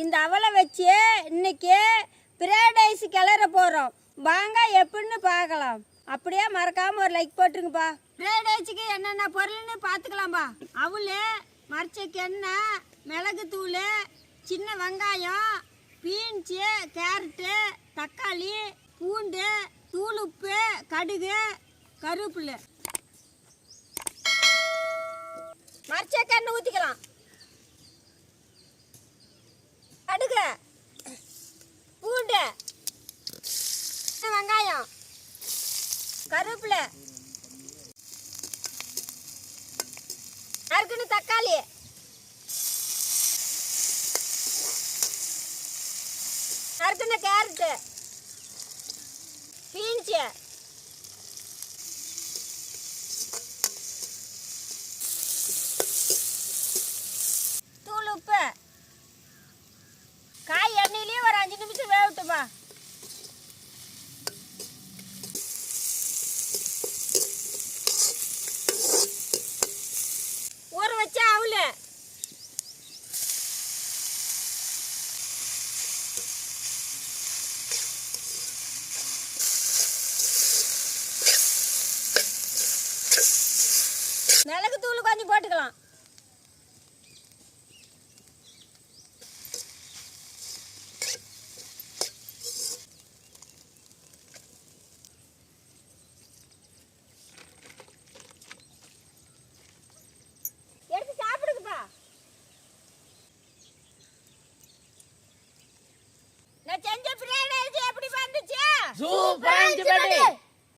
இந்த அவலை வச்சு இன்னைக்கு ஃப்ரைட் ரைஸ் கிளற போகிறோம். வாங்க எப்படின்னு பார்க்கலாம். அப்படியே மறக்காமல் ஒரு லைக் போட்டுருங்கப்பா. ஃப்ரைட் ரைஸுக்கு என்னென்ன பொருள்னு பார்த்துக்கலாம்ப்பா. அவல், மரச்சக்கு எண்ணெய், மிளகுத்தூள், சின்ன வெங்காயம், பீன்ஸு, கேரட்டு, தக்காளி, பூண்டு, தூள் உப்பு, கடுகு, கருவேப்பிலை. மரச்சக்கு எண்ணெய் ஊற்றிக்கலாம். கடுகு, பூண்டு, வெங்காயம், கருவேப்பிலை, நறுக்குன்னு தக்காளி, நறுக்குன்னு கேரட்டு, பீன்ஸு, தூள் உப்பு. காய் எண்ணெயிலேயே ஒரு 5 நிமிஷம் வேகட்டுப்பா. ஊற வச்ச அவல், மிளகுத்தூள் கொஞ்சம் போட்டுக்கலாம்.